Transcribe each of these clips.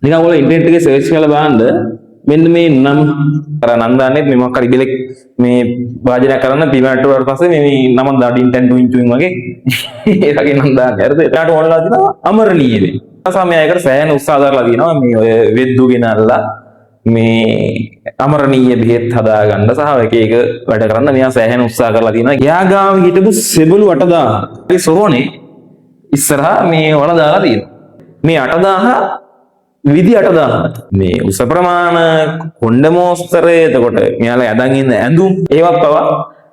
නිකන් ඔයාලා ඉන්ටර්නෙට් එකේ සර්ච් කරලා බලන්න මෙන්න මේ නම් අර නම් දාන්නේ මේ මොකක් හරි බෙලෙක් මේ වාජනය කරන්න පිමැට්ට වලට පස්සේ මේ නම දාඩින් ටෙන් ටුයින් ටුයින් වගේ ඒ වගේ නම් දාන්නේ. හරිද? එතනට ඕනලා දිනවා අමරණීය වේ. සමයයකට සෑහෙන උත්සාහ දරලා දිනවා මේ ඔය වෙද්දු ගෙනල්ලා මේ අමරණීය බෙහෙත් හදාගන්න සහ එක එක වැඩ කරන්න මෙයා සෑහෙන උත්සාහ කරලා තියෙනවා. එයා ගාව හිටපු සෙබළු 8000 ඒ සොහොනේ ඉස්සරහා මේ වල දාලා තියෙනවා. මේ 8000 විදි 8000 මේ උස ප්‍රමාණ කොණ්ඩ මෝස්තරය එතකොට මෙයාලා යදන් ඉන්න ඇඳුම් ඒවත් පවා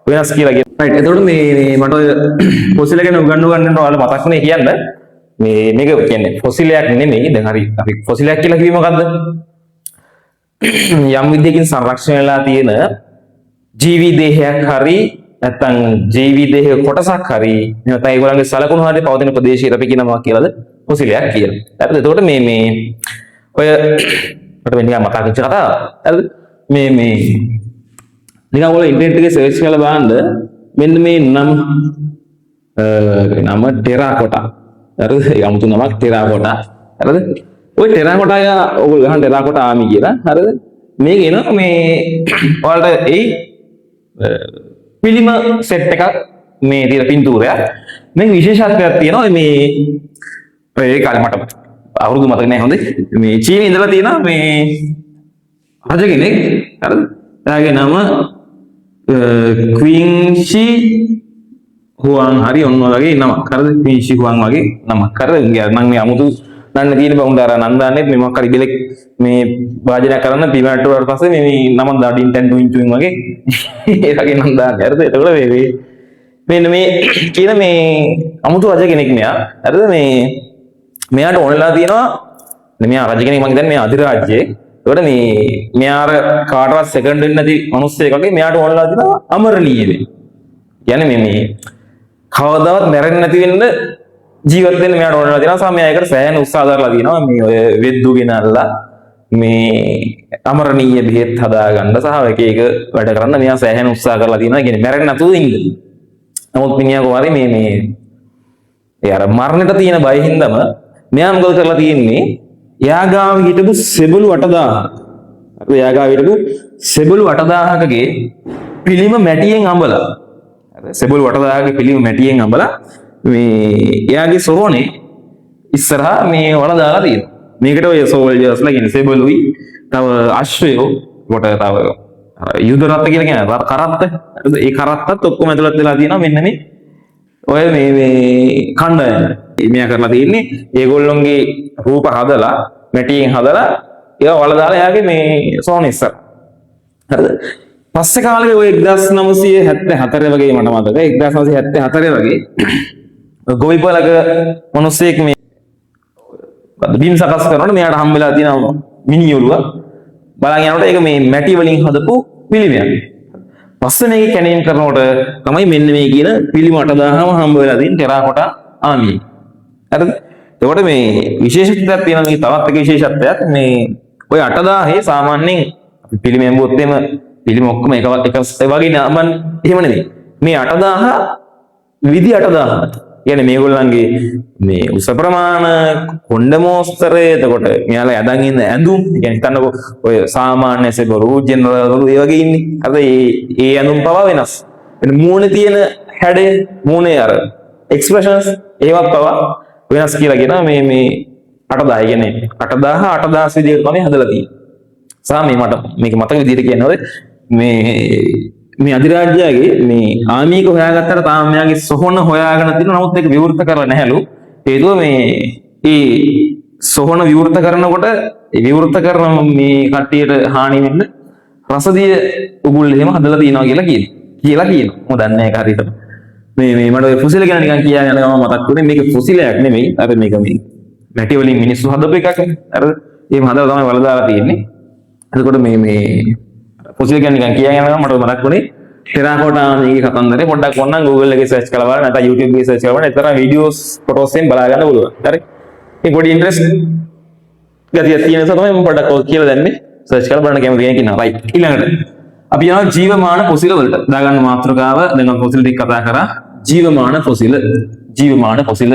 වෙනස් කියලා කියනවා. රයිට්. එතකොට මේ මට ඔය ෆොසිල ගැන උගන්වන්න ඔයාලා මතක්නේ කියන්න. මේක කියන්නේ ෆොසිලයක් නෙමෙයි. දැන් හරි අපි ෆොසිලයක් කියලා කිව්වේ මොකද්ද? යම් විදියකින් සංරක්ෂණය වෙලා තියෙන ජීවි දේහයක් හරි නැත්නම් ජීවි දේහ කොටසක් හරි නැත්නම් ඒගොල්ලන්ගේ සලකුණු හරිය පවතින ප්‍රදේශයට අපි කියනවා කියලාද ෆොසිලයක් කියලා. හරිද? එතකොට මේ ඔය මට වෙන්නේ මතක වෙච්ච කතාව. හරිද? මේ නිකන් ඔයාලා ඉන්ටර්නෙට් එකේ සර්ච් කරලා බලන්න මෙන්න මේ නම ටෙරාකොටා. හරිද? ඒ 아무තු නමක් ටෙරාකොටා. හරිද? ඔය ටෙරාකොටා ඔයගොල්ලෝ ගහන ටෙරාකොටා ආමි කියලා. හරිද? මේක එනවා මේ ඔයාලට ඒ පිළිම සෙට් එකක් මේ තියෙන පින්තූරයක්. මේක විශේෂත්වයක් තියෙනවා මේ ඒ කාලේ මට අවුරුදු මතක නැහැ හොඳේ. මේ චීනේ ඉඳලා තියෙනවා මේ රජ කෙනෙක්. හරිද? එයාගේ නම ක්වීන් ෂී හුවාන් හරි ඔන්න වගේ නමක්. හරිද? ක්වීන් ෂී හුවාන් වගේ නමක්. හරිද? නම් මේ අමුතු නන්න තියෙන බවුන් දාලා නම් දාන්නේ මේ මොකක් හරි බෙලෙක් මේ වාජනය කරන්න පිමැට්ට වලට පස්සේ මේ නම දාඩින් ටෙන් ටුයින් ටුයින් වගේ ඒ වගේ නම් දාන්නේ. හරිද? එතකොට මෙන්න මේ කියන මේ අමුතු රජ කෙනෙක් මෙයා. හරිද? මෙයාට ඕනලා තියෙනවා මෙයා රජ කෙනෙක් මම හිතන්නේ මේ අධිරාජ්‍යයේ. ඒකට මේ මෙයාර කාටවත් සෙකන්ඩ් වෙන්නේ නැති මිනිස්සෙක් වගේ මෙයාට ඕනලා තියෙනවා අමරණීය වෙන්න. කියන්නේ මේ කවදාවත් මැරෙන්නේ නැති වෙන්න ජීවත් වෙන්න මෙයාට ඕනලා තියෙනවා. සමයයකට සෑහෙන උත්සාහ දරලා තියෙනවා මේ ඔය වෙද්දු ගෙනල්ලා මේ අමරණීය බෙහෙත් හදාගන්න සහ එක එක වැඩ කරන්න මෙයා සෑහෙන උත්සාහ කරලා තියෙනවා. කියන්නේ මැරෙන්නේ නැතුව ඉන්න. නමුත් මිනිහා කොහරි මේ ඒ අර මරණයට තියෙන බය හින්දාම මෙයා මොකද කරලා තියෙන්නේ? එයා ගාව හිටපු සෙබළු 8000. හරි එයා ගාව හිටපු සෙබළු 8000කගේ පිළිම මැටියෙන් අඹලා. හරි සෙබළු 8000කගේ පිළිම මැටියෙන් අඹලා මේ එයාගේ සොහොනේ ඉස්සරහා මේ වල දාලා තියෙනවා. මේකට ඔය සෝල්ජර්ස්ලා කියන්නේ සෙබළුයි තව අශ්වයෝ කොට තව යුද රත්ත කියලා කියන කරත්ත. හරිද? ඒ කරත්තත් ඔක්කොම ඇතුළත් වෙලා තියෙනවා මෙන්න මේ ඔය මේ කණ්ඩායම. මෙයා කරලා තියෙන්නේ ඒගොල්ලොන්ගේ රූප හදලා මැටියෙන් හදලා ඒවා වල දාලා එයාගේ මේ සොහොන ඉස්සර. හරිද? පස්සේ කාලේ ඔය 1974 වගේ මට මතකයි 1974 වගේ ගොවිපලක මිනිස්සෙක් මේ බිම් සකස් කරනකොට මෙයාට හම් වෙලා තියෙන මිනි ඔළුව බලන් යනකොට ඒක මේ මැටි වලින් හදපු පිළිමයක්. පස්සේ මේක කැණීම් කරනකොට තමයි මෙන්න මේ කියන පිළිම 8000ම හම්බ වෙලා තියෙන ටෙරාකොටා ආමිය. හරිද? එතකොට මේ විශේෂත්වයක් තියෙනවා. මේ තවත් එක විශේෂත්වයක් මේ ඔය 8000 සාමාන්‍යයෙන් අපි පිළිම එම්බුවොත් එම පිළිම ඔක්කොම එක වගේ නමන් එහෙම නෙමෙයි. මේ 8000 විදි 8000. කියන්නේ මේගොල්ලන්ගේ මේ උස ප්‍රමාණ කොණ්ඩ මෝස්තරය එතකොට මෙයාලා යදන් ඉන්න ඇඳුම් කියන්නේ හිතන්නකො ඔය සාමාන්‍ය සෙබළු ජෙනරල්වරු ඒ වගේ ඉන්නේ. අර ඒ ඇඳුම් පවා වෙනස්. එතන මූණේ තියෙන හැඩය මූණේ අර එක්ස්ප්‍රෙෂන්ස් ඒවත් පවා වෙනස් කියලා කියනවා මේ 8000 කියන්නේ 8000 විදිහට තමයි හදලා තියෙන්නේ. සහ මට මේක මතක විදිහට කියන්නේ මේ අධිරාජ්‍යයේ මේ ආමික හොයාගත්තට තාම මෙයාගේ සොහොන හොයාගෙන තියෙනවා. නමුත් ඒක විවෘත කරලා නැහැලු. හේතුව මේ සොහොන විවෘත කරනකොට ඒ විවෘත කරන මේ කට්ටියට හානි වෙන්න රසදිය උගුල් එහෙම හදලා තියෙනවා කියලා කියනවා. මම දන්නේ නැහැ ඒක හරියට. මේ මට ඔය ෆොසිල ගැන නිකන් කියන්න යනවා මතක් වුණේ. මේක ෆොසිලයක් නෙමෙයි. අර මේක මේ මැටි වලින් මිනිස්සු හදපු එකක් නේ. හරිද? එහෙම හදලා තමයි වල දාලා තියෙන්නේ. එතකොට මේ ෆොසිල් ගැන නිකන් කියන්න යනවා මට මතක් වුණේ. ටෙරාකොටා මේකේ කතන්දරේ පොඩ්ඩක් ඕනනම් Google එකේ සර්ච් කරලා බලන්න නැත්නම් YouTube එකේ සර්ච් කරලා බලන්න. ඒතර වීඩියෝස් ෆොටෝස් එකෙන් බලා ගන්න පුළුවන්. හරි? මේ පොඩි ඉන්ට්‍රස්ට් ගතියක් තියෙන නිසා තමයි මම පොඩ්ඩක් ඔය කියලා දෙන්නේ. සර්ච් කරලා බලන්න කැමති කෙනෙක් ඉන්නවා. රයිට්. ඊළඟට අපි යනවා ජීවමාන ෆොසිල වලට. දාගන්න මාතෘකාව දැන් මම ෆොසිල් ටික කතා කරා. ජීවමාන ෆොසිල